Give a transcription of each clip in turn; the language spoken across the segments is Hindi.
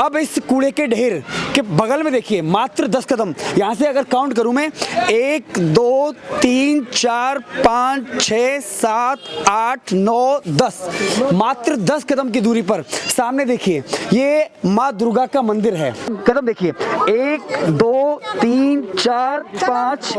अब इस कूड़े के ढेर के बगल में देखिए मात्र 10 कदम, यहाँ से अगर काउंट करूं मैं 1 2 3 4 5 6 7 8 9 10, मात्र 10 कदम की दूरी पर सामने देखिए ये माँ दुर्गा का मंदिर है। कदम देखिए 1 2 3 4 5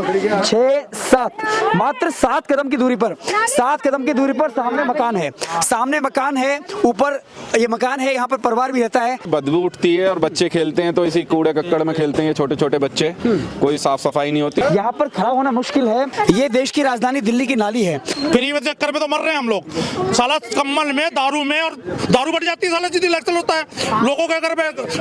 6 7, मात्र 7 कदम की दूरी पर, 7 कदम की दूरी पर सामने मकान है, सामने मकान है, ऊपर ये मकान है, यहाँ पर परिवार भी रहता है। बदबू उठती है और बच्चे खेलते हैं तो इसी कूड़े कक्कड़ में खेलते हैं, छोटे छोटे बच्चे, कोई साफ सफाई नहीं होती। यहाँ पर खड़ा होना मुश्किल है। ये देश की राजधानी दिल्ली की नाली है। फ्री में चक्कर में तो मर रहे हैं हम लोग, साला कम्बल में दारू में, और दारू बढ़ जाती है साला जितनी इलेक्शन होता है, लोगों के घर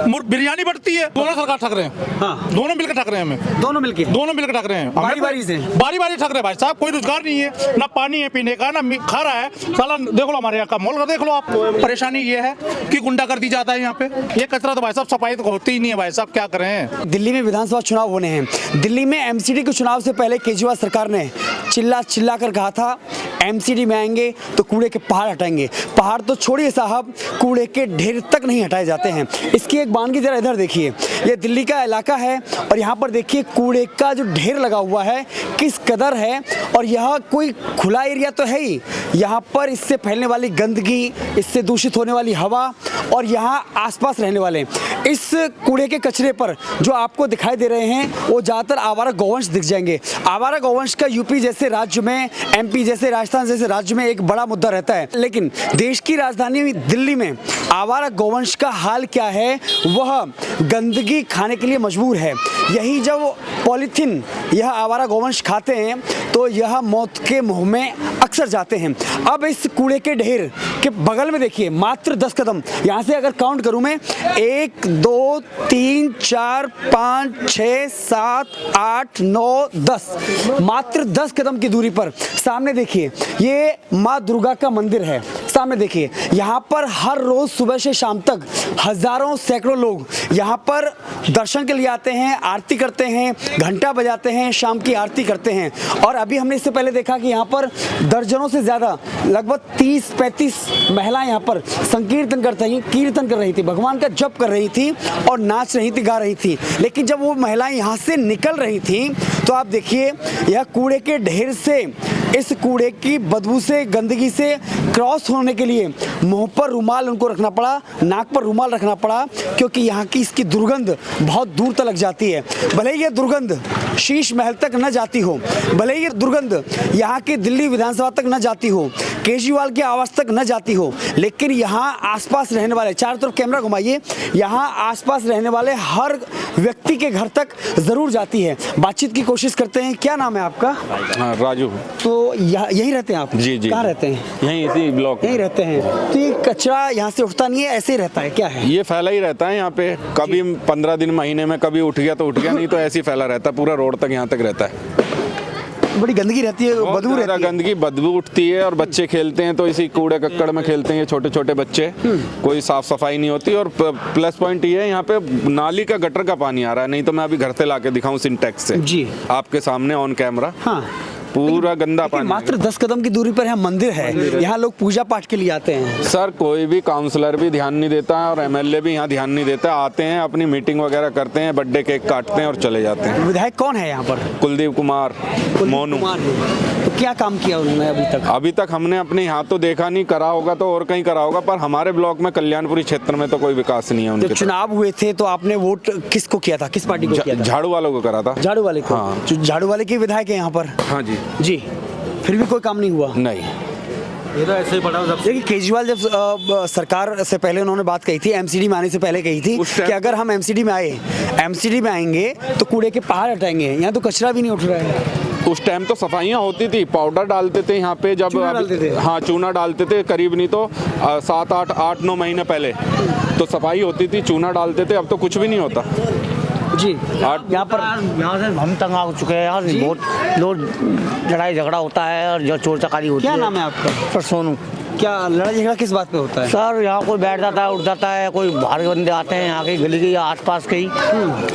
में बिरयानी बढ़ती है। दोनों सरकार ठग रहे हैं। हाँ। दोनों मिलकर ठग रहे हैं हमें, दोनों मिलकर ठग रहे हैं, बारी बारी से बारी ठग रहे हैं भाई साहब। कोई रोजगार नहीं है, ना पानी है पीने का, ना खा रहा है साला। देख लो हमारे यहाँ का मॉल का, देख लो आप। परेशानी ये है कि गुंडा कर दी जाता है यहाँ पे। ये कचरा तो भाई साहब सफाई तो होती ही नहीं है भाई साहब, क्या करें। दिल्ली में विधानसभा चुनाव होने हैं। दिल्ली में एमसीडी के चुनाव से पहले केजरीवाल सरकार ने चिल्ला कर कहा था एमसीडी में आएंगे तो कूड़े के पहाड़ हटाएंगे। पहाड़ तो छोड़िए साहब, कूड़े के ढेर तक नहीं हटाए जाते हैं। इसकी एक बानगी जरा इधर देखिए, ये दिल्ली का इलाका है और यहाँ पर देखिए कूड़े का जो ढेर लगा हुआ है किस कदर है। और यह कोई खुला एरिया तो है ही, यहाँ पर इससे फैलने वाली गंदगी, इससे दूषित होने वाली हवा और यहाँ आसपास रहने वाले इस कूड़े के कचरे पर जो आपको दिखाई दे रहे हैं वो ज़्यादातर आवारा गौवंश दिख जाएंगे। आवारा गौवंश का यूपी जैसे राज्य में, एमपी जैसे, राजस्थान जैसे राज्य में एक बड़ा मुद्दा रहता है, लेकिन देश की राजधानी दिल्ली में आवारा गौवंश का हाल क्या है, वह गंदगी खाने के लिए मजबूर है। यही जब पॉलीथीन यह आवारा गौवंश खाते हैं तो यह मौत के मुंह में अक्सर जाते हैं। अब इस कूड़े के ढेर के बगल में देखिए मात्र 10 कदम, यहाँ से अगर काउंट करूं मैं 1 2 3 4 5 6 7 8 9 10, मात्र 10 कदम की दूरी पर सामने देखिए ये माँ दुर्गा का मंदिर है। सामने देखिए यहाँ पर हर रोज सुबह से शाम तक हजारों सैकड़ों लोग यहाँ पर दर्शन के लिए आते हैं, आरती करते हैं, घंटा बजाते हैं, शाम की आरती करते हैं। और अभी हमने इससे पहले देखा कि यहाँ पर दर्जनों से ज़्यादा, लगभग 30-35 महिलाएं यहाँ पर संकीर्तन कीर्तन कर रही थी, भगवान का जप कर रही थी और नाच रही थी, गा रही थी। लेकिन जब वो महिलाएं यहाँ से निकल रही थी तो आप देखिए यह कूड़े के ढेर से, इस कूड़े की बदबू से, गंदगी से क्रॉस होने के लिए मुंह पर रुमाल उनको रखना पड़ा, नाक पर रुमाल रखना पड़ा, क्योंकि यहाँ की इसकी दुर्गंध बहुत दूर तक लग जाती है। भले ही ये दुर्गंध शीश महल तक न जाती हो, भले ही ये दुर्गंध यहाँ की दिल्ली विधानसभा तक न जाती हो, केजरीवाल के आवास तक न जाती हो, लेकिन यहाँ आसपास रहने वाले, चारों तरफ कैमरा घुमाइए, यहाँ आसपास रहने वाले हर व्यक्ति के घर तक जरूर जाती है। बातचीत की कोशिश करते हैं। क्या नाम है आपका? राजू। तो यहीं रहते हैं आप? जी। कहाँ रहते हैं? यहीं इसी ब्लॉक यहीं रहते हैं। तो ये कचरा यहाँ से उठता नहीं है, ऐसे ही रहता है, क्या है? ये फैला ही रहता है यहाँ पे, कभी 15 दिन महीने में कभी उठ गया तो उठ गया, नहीं तो ऐसे ही फैला रहता है, पूरा रोड तक यहाँ तक रहता है। बड़ी गंदगी रहती है, बदबू रहती है। गंदगी, बदबू उठती है और बच्चे खेलते हैं तो इसी कूड़े कक्कड़ में खेलते हैं, छोटे छोटे बच्चे, कोई साफ सफाई नहीं होती। और प्लस पॉइंट ये है यहाँ पे नाली का गटर का पानी आ रहा है, नहीं तो मैं अभी घर से लाके दिखाऊं सिंटेक्स से जी आपके सामने ऑन कैमरा। हाँ, पूरा गंदा पानी। मात्र 10 कदम की दूरी पर यहाँ मंदिर है, यहाँ लोग पूजा पाठ के लिए आते हैं। सर कोई भी काउंसलर भी ध्यान नहीं देता है और एमएलए भी यहाँ ध्यान नहीं देता। आते हैं, अपनी मीटिंग वगैरह करते हैं, बर्थडे केक काटते हैं और चले जाते हैं। विधायक कौन है यहाँ पर? कुलदीप कुमार मोनू। तो क्या काम किया उन्होंने अभी तक? हमने अपने यहाँ तो देखा नहीं, करा होगा तो और कहीं करा होगा, पर हमारे ब्लॉक में कल्याणपुरी क्षेत्र में तो कोई विकास नहीं है उनके। जब चुनाव हुए थे तो आपने वोट किसको किया था, किस पार्टी को किया था? झाड़ू वालों को करा था। झाड़ू वाले को? हाँ। झाड़ू वाले के विधायक है यहाँ पर? हाँ जी। जी, फिर भी कोई काम नहीं हुआ? नहीं, ये तो ऐसे ही पड़ा। देखिए केजरीवाल जब सरकार से पहले उन्होंने बात कही थी, एमसीडी में आने से पहले कही थी कि अगर हम एमसीडी में आएंगे तो कूड़े के पहाड़ हटाएंगे। यहाँ तो कचरा भी नहीं उठ रहा है। उस टाइम तो सफाइयाँ होती थी, पाउडर डालते थे यहाँ पे, जब चूना डालते थे। हाँ चूना डालते थे, करीब नहीं तो 7-8-9 महीने पहले तो सफाई होती थी, चूना डालते थे। अब तो कुछ भी नहीं होता जी। यहाँ से हम तंग आ चुके हैं यार, बहुत लोग लड़ाई झगड़ा होता है और जो चोर चकारी होती है। क्या नाम है आपका? सर सोनू। क्या लड़ाई झगड़ा किस बात पे होता है? सर यहाँ कोई बैठ जाता है, उठ जाता है, कोई बाहर के बंदे आते हैं यहाँ की गली के या आसपास के ही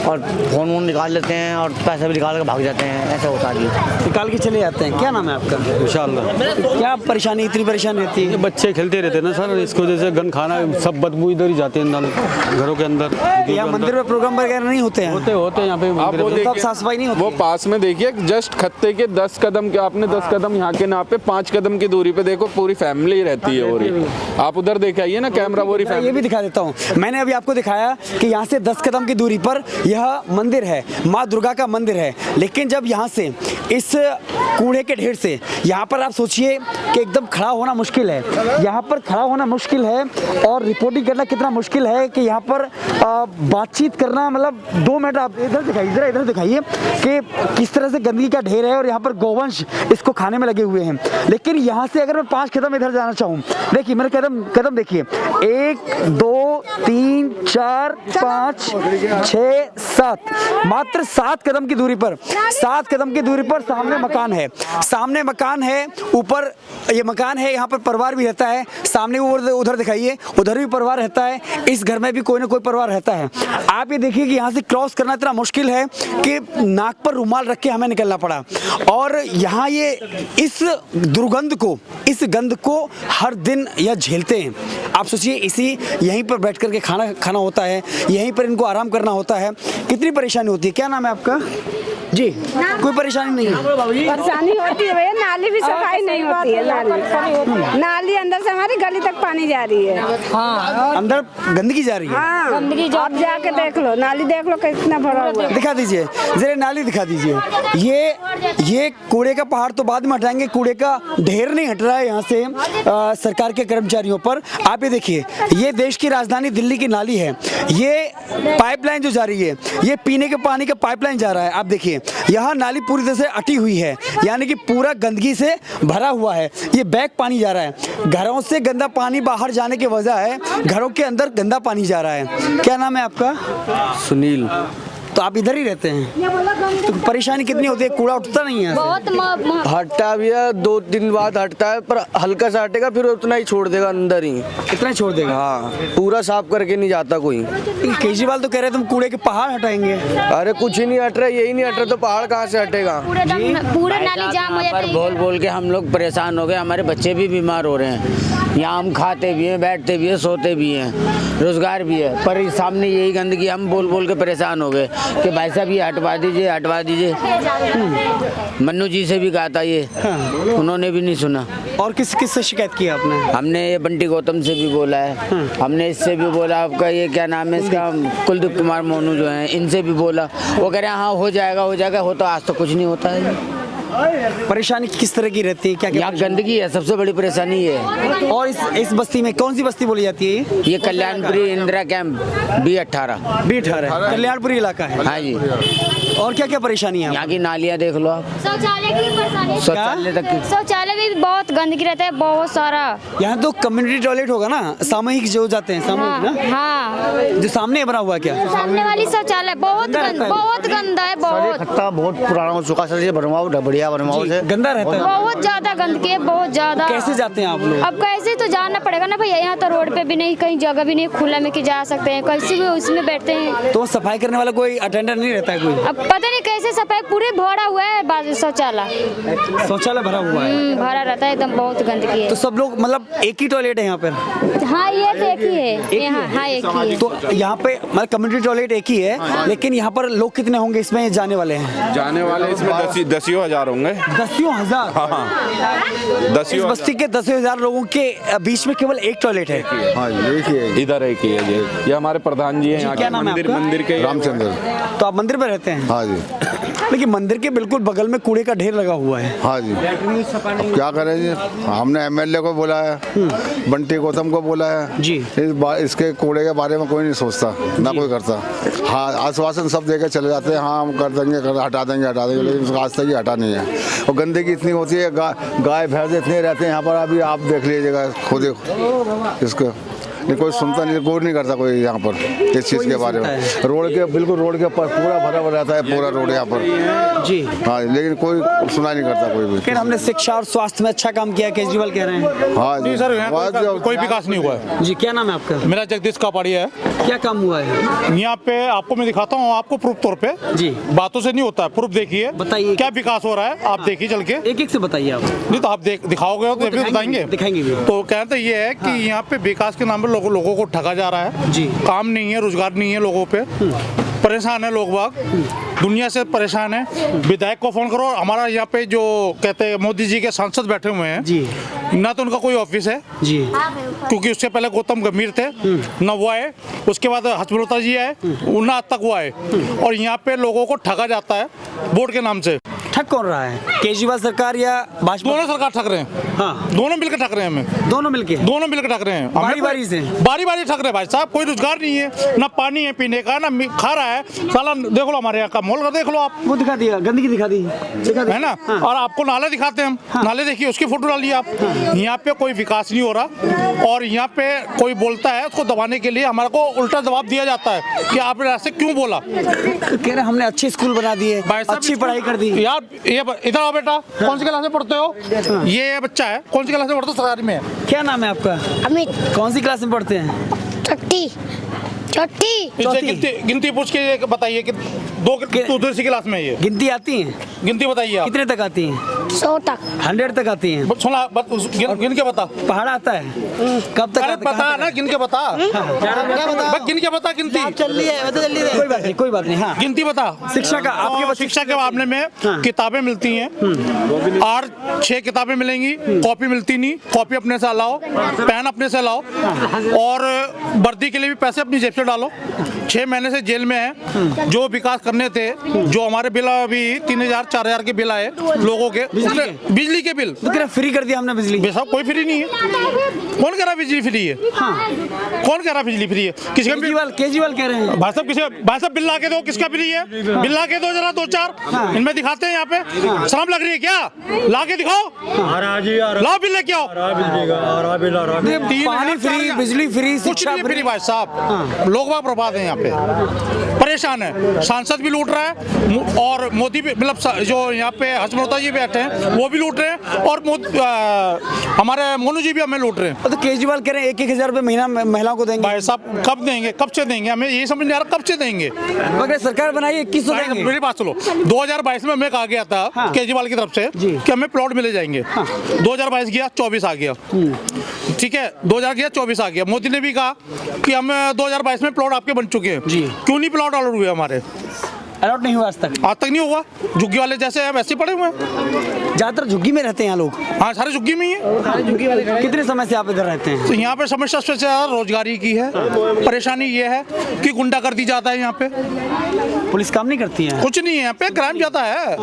और फोन वोन निकाल लेते हैं और पैसे भी निकाल के भाग जाते हैं, ऐसा होता है। निकाल के चले जाते हैं। क्या नाम है आपका? इंशाल्लाह। क्या परेशानी, इतनी परेशानी रहती है? ये बच्चे खेलते रहते हैं ना सर, इसको वजह से गन खाना सब बदबू इधर ही जाते हैं अंदर, घरों के अंदर। यहाँ मंदिर में प्रोग्राम वगैरह नहीं होते हैं? होते हैं यहाँ पे आप मंदिर वो में। देखिए, तब साफ सफाई नहीं होती वो है? पास में देखिए, जस्ट खत्ते के 10 कदम के, आपने 10 कदम यहाँ के नापे, 5 कदम की दूरी पे देखो पूरी फैमिली रहती है। और आप उधर देख आइए ना कैमरा, पूरी ये फैमिली। भी दिखा देता हूँ। मैंने अभी आपको दिखाया कि यहाँ से 10 कदम की दूरी पर यह मंदिर है, माँ दुर्गा का मंदिर है। लेकिन जब यहाँ से इस कूड़े के ढेर से यहाँ पर आप सोचिए कि एकदम खड़ा होना मुश्किल है, यहाँ पर खड़ा होना मुश्किल है और रिपोर्टिंग करना कितना मुश्किल है कि यहाँ पर बातचीत करना, मतलब 2 मिनट आप इधर दिखाइए, इधर दिखाइए कि किस तरह से गंदगी का ढेर है और यहाँ पर गौवंश इसको खाने में लगे हुए हैं। लेकिन यहाँ से अगर मैं 5 कदम इधर जाना चाहूँ, देखिए मेरे कदम देखिए, 1 2 3 4 5 6 7, मात्र 7 कदम की दूरी पर, 7 कदम की दूरी पर सामने मकान है, सामने मकान है, ऊपर ये मकान है, यहाँ पर परिवार भी रहता है। सामने उधर दिखाइए, उधर भी परिवार रहता है, इस घर में भी कोई ना कोई परिवार रहता है। आप ये देखिए कि यहाँ से क्रॉस करना इतना मुश्किल है कि नाक पर रुमाल रख के हमें निकलना पड़ा। और यहाँ ये इस दुर्गंध को, इस गंध को हर दिन यह झेलते हैं। आप सोचिए, इसी यहीं पर बैठ करके खाना होता है, यहीं पर इनको आराम करना होता है, कितनी परेशानी होती है। क्या नाम है आपका? जी, कोई परेशानी नहीं है? परेशानी होती है भैया, नाली भी सफाई नहीं होती है। नाली अंदर से हमारी गली तक पानी जा रही है। हाँ, अंदर गंदगी जा रही है। हाँ, गंदगी आप जाके देख लो, नाली देख लो कितना भरा हुआ है। दिखा दीजिए जरा, नाली दिखा दीजिए। ये कूड़े का पहाड़ तो बाद में हटाएंगे, कूड़े का ढेर नहीं हट रहा है यहाँ से सरकार के कर्मचारियों पर। आप ये देखिए, ये देश की राजधानी दिल्ली की नाली है, ये पाइपलाइन जो जा रही है, ये पीने के पानी का पाइपलाइन जा रहा है। आप देखिए यहाँ नाली पूरी तरह से अटी हुई है, यानी कि पूरा गंदगी से भरा हुआ है। ये बैक पानी जा रहा है, घरों से गंदा पानी बाहर जाने की वजह है, घरों के अंदर गंदा पानी जा रहा है। क्या नाम है आपका? सुनील। तो आप इधर ही रहते हैं, तो परेशानी कितनी होती है? कूड़ा उठता नहीं है? बहुत हटता भी है, 2-3 बार हटता है, पर हल्का सा हटेगा फिर उतना ही छोड़ देगा अंदर ही। इतना छोड़ देगा? हाँ, पूरा साफ करके नहीं जाता कोई। केजरीवाल तो कह रहे तुम कूड़े के पहाड़ हटाएंगे। अरे कुछ ही नहीं हट रहा, यही नहीं हट रहा तो पहाड़ कहाँ से हटेगा? पूरा नाली जाम हो जाता है। बोल बोल के हम लोग परेशान हो गए, हमारे बच्चे भी बीमार हो रहे हैं। यहाँ हम खाते भी हैं, बैठते भी हैं, सोते भी हैं, रोजगार भी है, पर सामने यही गंदगी, हम बोल बोल के परेशान हो गए कि भाई साहब ये हटवा दीजिए, हटवा दीजिए। मन्नू जी से भी कहा था ये, उन्होंने भी नहीं सुना। और किस से शिकायत की आपने? हमने ये बंटी गौतम से भी बोला है, हमने इससे भी बोला, आपका ये क्या नाम है इसका, कुलदीप कुमार मोनू जो है, इनसे भी बोला। वो कह रहे हैं हाँ हो जाएगा, हो जाएगा, होता आज तो कुछ नहीं होता है। परेशानी किस तरह की रहती है? क्या यहाँ गंदगी है, सबसे बड़ी परेशानी ये है। और इस बस्ती में कौन सी बस्ती बोली जाती है? ये कल्याणपुरी इंदिरा कैंप B18 कल्याणपुरी इलाका है। हाँ जी। और क्या क्या परेशानी है? यहाँ की नालियाँ देख लो आप, शौचालय की परेशानी, शौचालय तक की। शौचालय भी बहुत गंदगी रहता है, बहुत सारा। यहाँ तो कम्युनिटी टॉयलेट होगा ना, सामूहिक जो जाते हैं, सामूहिक ना, हाँ, जो सामने बना हुआ है। क्या सामने वाली शौचालय बहुत बहुत गंदा है, बहुत खत्ता बहुत पुराना हो चुका सर, ये बनवाओ बढ़िया बनवाओ से गंदा रहता है? बहुत ज्यादा गंदगी है, बहुत ज्यादा। कैसे जाते हैं आप लोग? अब कैसे तो जाना पड़ेगा ना भैया, यहाँ तो रोड पे भी नहीं, कहीं जगह भी नहीं, खुला में कि जा सकते हैं, कैसे भी उसमें बैठते हैं। तो सफाई करने वाला कोई अटेंडर नहीं रहता है कोई? अब पता नहीं कैसे सफाई, पूरे भरा हुआ है शौचालय, शौचालय भरा हुआ है, भरा रहता है एकदम, बहुत गंदगी है। तो सब लोग मतलब एक ही टॉयलेट है यहाँ पर? हाँ, ये तो एक ही है यहाँ, हाँ एक ही है। तो यहाँ पे मतलब कम्युनिटी टॉयलेट एक ही है, लेकिन यहाँ पर लोग कितने होंगे इसमें जाने वाले हैं? जाने वाले इसमें 10-10 हजार होंगे। 10,000? हाँ, 10 इस बस्ती के 10,000 लोगों के बीच में केवल एक टॉयलेट है? हाँ, इधर एक ही है ये हमारे प्रधान जी हैं यहाँ क्या के, नाम है आपका? मंदिर के रामचंद्र। तो आप मंदिर में रहते हैं? हाँ जी। लेकिन मंदिर के बिल्कुल बगल में कूड़े का ढेर लगा हुआ है। हाँ जी, अब क्या करें जी, हमने एमएलए को बोला है, बंटी गौतम को बोला है जी, इसके कूड़े के बारे में कोई नहीं सोचता, ना कोई करता। हाँ, आश्वासन सब देकर चले जाते हैं, हाँ हम कर देंगे, हटा देंगे, लेकिन उसका आज तक ही हटा नहीं है। और गंदगी इतनी होती है, गाय भैंस इतने रहते हैं यहाँ पर, अभी आप देख लीजिएगा खुद इसको, नहीं कोई सुनता नहीं, गौर नहीं करता कोई यहाँ पर इस चीज़ के बारे में। रोड के बिल्कुल रोड के ऊपर पूरा भरा भरा रहता है पूरा रोड यहाँ पर जी। हाँ, लेकिन कोई सुना नहीं करता कोई भी। फिर हमने शिक्षा और स्वास्थ्य में अच्छा काम किया, केजरीवाल कह रहे हैं। हाँ नहीं सर, यहाँ बात- कोई विकास नहीं हुआ है। जी, क्या नाम है आपका? मेरा जगदीश कापाड़िया है। क्या काम हुआ है? यहाँ पे आपको मैं दिखाता हूँ, आपको प्रूफ तौर पे। जी। बातों से नहीं होता है, प्रूफ देखिए। बताइए। क्या विकास हो रहा है, आप देखिए चल के। एक एक से बताइए आप। नहीं तो आप दिखाओगे तो भी बताएंगे। दिखाएंगे भी। तो कहते ये है कि यहाँ पे विकास के नाम पे लोगों को ठगा जा रहा है। जी। काम नहीं है, रोजगार नहीं है लोगों पे, परेशान है लोग बाग, दुनिया से परेशान है। विधायक को फोन करो, हमारा यहाँ पे जो कहते हैं मोदी जी के सांसद बैठे हुए हैं जी। ना तो उनका कोई ऑफिस है जी। क्योंकि उससे पहले गौतम गंभीर थे, ना वो आए, उसके बाद हर्षमल्होत्रा जी आए, ना आज तक वो आए। और यहाँ पे लोगों को ठगा जाता है वोट के नाम से। ठग कौन रहा है, केजरीवाल सरकार या भाजपा? दोनों सरकार ठग रहे हैं। हाँ, दोनों मिलकर ठग रहे हैं हमें। दोनों मिलके ठग रहे हैं। बारी बारी से। बारी ठग रहे हैं भाई साहब। कोई रोजगार नहीं है, ना पानी है पीने का, ना खा रहा है साला। देख लो हमारे यहाँ का मॉल का, देख लो आप। वो दिखा दिया, गंदगी दिखा दी है ना। हाँ। और आपको नाले दिखाते हैं हम। नाले देखिए, उसकी फोटो डालिए आप। यहाँ पे कोई विकास नहीं हो रहा और यहाँ पे कोई बोलता है उसको दबाने के लिए हमारे को उल्टा जवाब दिया जाता है कि आपने ऐसे क्यों बोला। कह रहे हमने अच्छे स्कूल बना दिए, अच्छी पढ़ाई कर दी। यार ये इधर आओ बेटा, कौन सी क्लास में पढ़ते हो? ये बच्चा है, कौन सी क्लास में पढ़ते हो? सरकारी में है। क्या नाम है आपका? अमित। कौन सी क्लास में पढ़ते हैं? छठी। इससे गिनती पूछ के बताइए कि दूसरी क्लास में ये गिनती आती है? गिनती बताइए आप। कितने तक आती है? 100 तक। 100 तक आती है। सुना गिन के बता। पहाड़ आता है कब तक? अरे बता ना, गिन के बता। गिन के बता गिनती। कोई बात नहीं, कोई बात नहीं। हाँ, गिनती बता। शिक्षा का आपके शिक्षा के मामले में किताबें मिलती हैं और 6 किताबें मिलेंगी, कॉपी मिलती नहीं। कॉपी अपने से लाओ, पेन अपने से लाओ और वर्दी के लिए भी पैसे अपनी जेब से डालो। 6 महीने से जेल में है। जो विकास करने थे, जो हमारे बिल अभी 3000-4000 के बिल आए लोगों के, बिजली के बिल तो फ्री कर दिया हमने बिजली। साहब कोई फ्री नहीं है। कौन कह रहा बिजली फ्री है? कौन कह रहा बिजली फ्री है? किसी का केजरीवाल कह रहे हैं। भाई साहब बिल ला के दो, किसका फ्री है? बिल ला के दो जरा, 2-4 इनमें दिखाते हैं। यहाँ पे शर्म लग रही है क्या? ला के दिखाओ, लाओ बिल लेके आओ। पानी फ्री, बिजली फ्री, शिक्षा फ्री। भाई साहब लोग वहाँ बर्बाद है, यहाँ पे परेशान है। सांसद भी लूट रहा है और मोदी भी, मतलब जो यहाँ पे हर्षमल्होत्रा जी बैठे हैं वो भी लूट रहे हैं और हमारे मोनू जी भी हमें लूट रहे हैं। तो केजरीवाल कह रहे हैं 1,000 रुपए महीना महिलाओं को देंगे। भाई साहब कब देंगे, कब से देंगे? हमें ये समझ नहीं आ रहा कब से देंगे। मगर सरकार बनाई 2100 देंगे। मेरी बात सुनो, 2022 में हमें कहा गया था केजरीवाल की तरफ से कि हमें प्लॉट मिले जाएंगे। 2022 गया, 24 आ गया। ठीक है, 2000 गया, 24 आ गया। मोदी ने भी कहा कि हम 2022 में प्लॉट आपके बन चुके हैं। क्यों नहीं प्लॉट अलॉट हुए हमारे? अलॉट नहीं हुआ आज तक नहीं हुआ। झुग्गी वाले जैसे हैं वैसे पड़े हुए हैं। ज्यादातर झुग्गी में रहते हैं यहाँ लोग। हाँ, सारे झुग्गी में ही है। कितने समय से आप इधर रहते हैं? तो यहाँ पे समस्या सबसे ज्यादा रोजगारी की है। परेशानी ये है कि गुंडागर्दी ज्यादा है यहाँ पे। पुलिस काम नहीं करती है? कुछ नहीं है यहाँ पे, क्राइम ज्यादा है।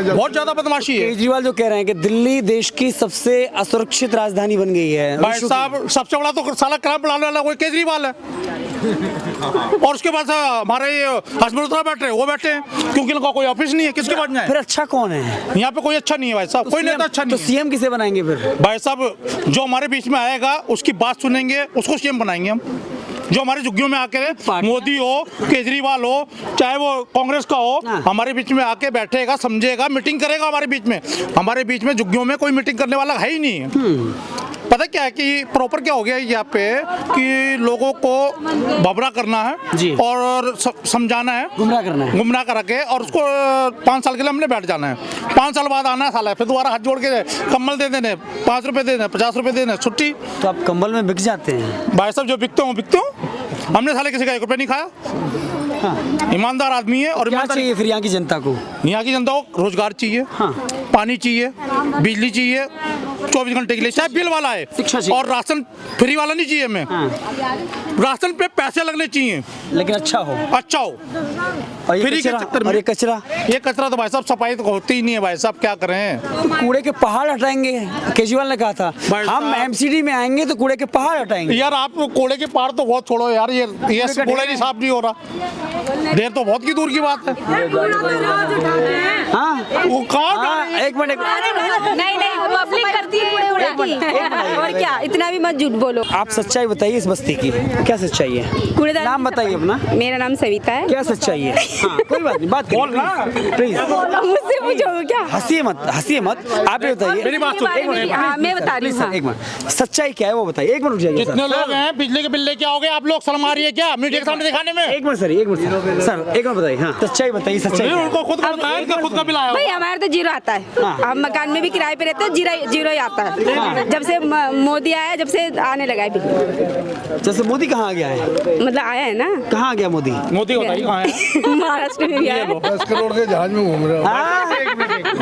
बहुत ज्यादा बदमाशी है। केजरीवाल जो कह रहे हैं कि दिल्ली देश की सबसे असुरक्षित राजधानी बन गई है। भाई साहब सबसे बड़ा तो साला क्राइम बढ़ाने वाला कोई केजरीवाल है। और उसके बाद हमारे हर्षमल्होत्रा बैठे हैं, वो बैठे हैं क्योंकि इनका कोई ऑफिस नहीं है। किसके पास जाए? फिर अच्छा कौन है यहाँ पे? कोई अच्छा नहीं है भाई साहब, कोई नेता अच्छा नहीं है। तो सीएम किसे बनाएंगे फिर? भाई साहब जो हमारे बीच में आएगा उसकी बात सुनेंगे, उसको सीएम बनाएंगे हम। जो हमारे झुग्गियों में आके, मोदी हो, केजरीवाल हो, चाहे वो कांग्रेस का हो, हमारे बीच में आके बैठेगा, समझेगा, मीटिंग करेगा हमारे बीच में। हमारे बीच में झुग्गियों में कोई मीटिंग करने वाला है ही नहीं। पता क्या है कि प्रॉपर क्या हो गया यहाँ पे कि लोगों को भबरा करना है और समझाना है, गुमराह करा के, और उसको 5 साल के लिए हमने बैठ जाना है। 5 साल बाद आना है साला, फिर दोबारा हाथ जोड़ के कम्बल दे देने, 5 रुपए देने, 50 रुपए देने, छुट्टी। तो आप कंबल में बिक जाते हैं? भाई साहब जो बिकते हो हमने साले किसी का 1 रुपया नहीं खाया। ईमानदार आदमी है। और क्या चाहिए फिर यहाँ की जनता को? यहाँ की जनता को रोजगार चाहिए, पानी चाहिए, बिजली चाहिए 24 घंटे के लिए, चाहे बिल वाला है, और राशन फ्री वाला नहीं चाहिए हमें। राशन पे पैसे लगने चाहिए, लेकिन अच्छा हो। और फ्री के चक्कर में ये कचरा तो भाई साहब सफाई तो होती ही नहीं है। भाई साहब क्या करें? तो कूड़े के पहाड़ हटाएंगे, केजरीवाल ने कहा था हम एमसीडी में आएंगे तो कूड़े के पहाड़ हटाएंगे। यार आप कूड़े के पहाड़ तो बहुत छोड़ो यार, ये कूड़ा नहीं साफ नहीं हो रहा। देर तो बहुत की दूर की बात है। हाँ, वो कहाँ? एक मिनट, नहीं पब्लिक करती है। और क्या, इतना भी मत झूठ बोलो। आप सच्चाई बताइए इस बस्ती की, क्या सच्चाई है? कूड़ेदान नाम बताइए अपना। मेरा नाम सविता है। क्या सच्चाई है? हाँ, कोई बात नहीं, बात करिए प्लीज। मुझसे पूछो क्या? हंसिए मत, आप ये बताइए। मेरी बात सुन, एक मिनट, हाँ, मैं बता रही प्लीज हूँ। सर, एक मिनट, सच्चाई क्या है वो बताइए। एक मिनट रुक जाइए कितने सर। लोग हैं बिजली के बिल लेके आओगे आप लोग? शर्म आ रही है क्या मीडिया के सामने दिखाने में? एक मिनट सर, सर एक मिनट बताइए। हाँ, सच्चाई बताइए, सच्चाई क्या है? उनको खुद का बताया, इनका खुद का बिल आया भाई होगा। हमारे तो जीरो आता है। हम मकान में भी किराए पे रहते हैं, जीरो ही आता है। जब से मोदी आया, जब से आने लगा है बिल। जैसे मोदी कहाँ आ गया है? मतलब आया है ना, कहाँ आ गया मोदी? मोदी बताइए कहाँ है? महाराष्ट्र में भी आया है। 10 करोड़ के जहाज में घूम रहा हूँ,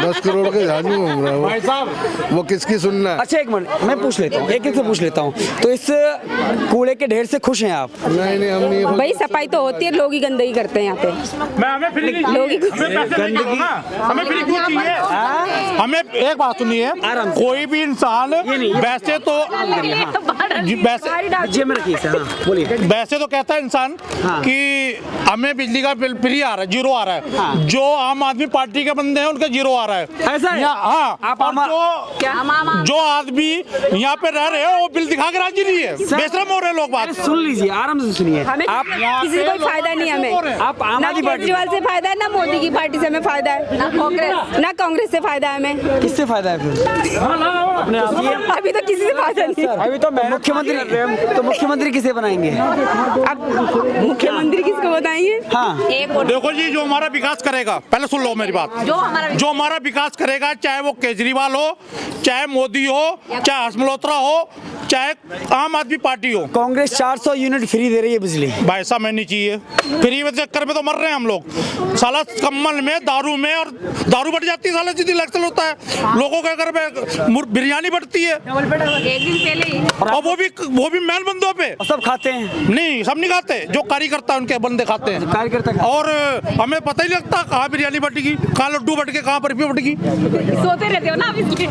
10 करोड़ के जहाज में घूम रहा भाई साहब हूँ, वो किसकी सुनना है? अच्छा एक मिनट, मैं पूछ लेता हूँ, एक से पूछ लेता हूँ। तो इस कूड़े के ढेर से खुश हैं आप? नहीं हम नहीं। भाई सफाई तो होती है, लोग ही गंदगी करते हैं यहाँ पे। मैं हमें फ्री नहीं लोग ही गंदगी, हमें फ्री क्यों चाहिए? हमें एक बात सुनिए, कोई भी इंसान वैसे तो वैसे तो कहता है इंसान कि हमें बिजली का बिल फ्री आ रहा है, जीरो आ रहा है। जो आम आदमी पार्टी के बंदे हैं उनका जीरो आ रहा है। ऐसा है? हाँ, आप जो आदमी यहाँ पे रह रहे हैं वो बिल दिखा के राजी नहीं है, बेशरम हो रहे हैं लोग। बात सुन लीजिए, आराम से सुनिए। हमें आप किसी से कोई फायदा नहीं है हमें। आप आम ना आदमी पार्टी, केजरीवाल से फायदा है, ना मोदी की पार्टी से हमें फायदा है, ना कांग्रेस से फायदा है हमें। किससे फायदा है फिर? अपने आप ही। अभी तो किसी से फायदा नहीं। अभी तो मुख्यमंत्री किसे बनाएंगे? अब मुख्यमंत्री किसको बताएंगे? हाँ, देखो जी, जो हमारा विकास करेगा, पहले सुन लो मेरी बात, जो हमारा विकास करेगा, चाहे वो केजरीवाल हो, चाहे मोदी हो, चाहे हर्ष मल्होत्रा हो, चाहे आम आदमी पार्टी हो। कांग्रेस 400 यूनिट फ्री दे रही है बिजली। भाई साहब मैं नहीं चाहिए, फ्री के चक्कर में तो मर रहे हैं हम लोग। साला कम्बल में, दारू में, और दारू बढ़ जाती है साला, जितनी इलेक्शन होता है लोगों के घर में बिरयानी बढ़ती है, एक दिन पहले ही और वो भी मैन बंदों पे। सब खाते हैं? नहीं, सब नहीं खाते, जो कार्यकर्ता है उनके बंदे खाते हैं। कार्यकर्ता और हमें पता ही नहीं लगता कहाँ बिरयानी बटेगी, कहाँ लड्डू बट के, कहाँ बर्फी बटेगी। सोते रहते हो ना आप इसलिए।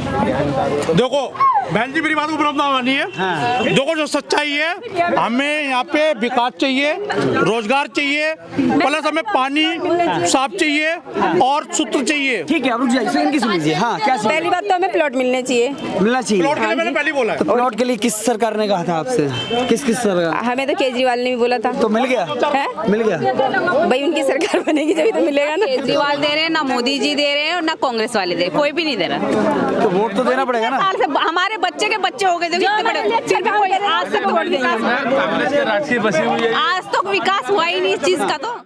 देखो बहन जी, मेरी बात को बुरा मत मानिए। देखो जो सच्चाई है, हमें यहाँ पे विकास चाहिए, रोजगार चाहिए, प्लस हमें पानी साफ चाहिए और शुद्ध चाहिए। ठीक है, रुक जाइए, इनकी सुन लीजिए। हाँ, क्या पहली बात तो हमें प्लॉट मिलने चाहिए। मिलना चाहिए? प्लॉट के लिए मैंने पहले ही बोला है। तो प्लॉट के लिए किस सरकार ने कहा था आपसे? किस सरकार? हमें तो केजरीवाल ने भी बोला था। तो मिल गया? है? मिल गया? भाई उनकी सरकार बनेगी जब तो मिलेगा ना। केजरीवाल दे रहे हैं, ना मोदी जी दे रहे हैं, और ना कांग्रेस वाले दे रहे, कोई भी नहीं दे रहा। तो वोट तो देना पड़ेगा ना। साल से हमारे बच्चे के बच्चे हो गए, देखो कितने बड़े, फिर भी कोई आज तक वोट देंगे। आज तक विकास हुआ ही नहीं इस चीज का तो।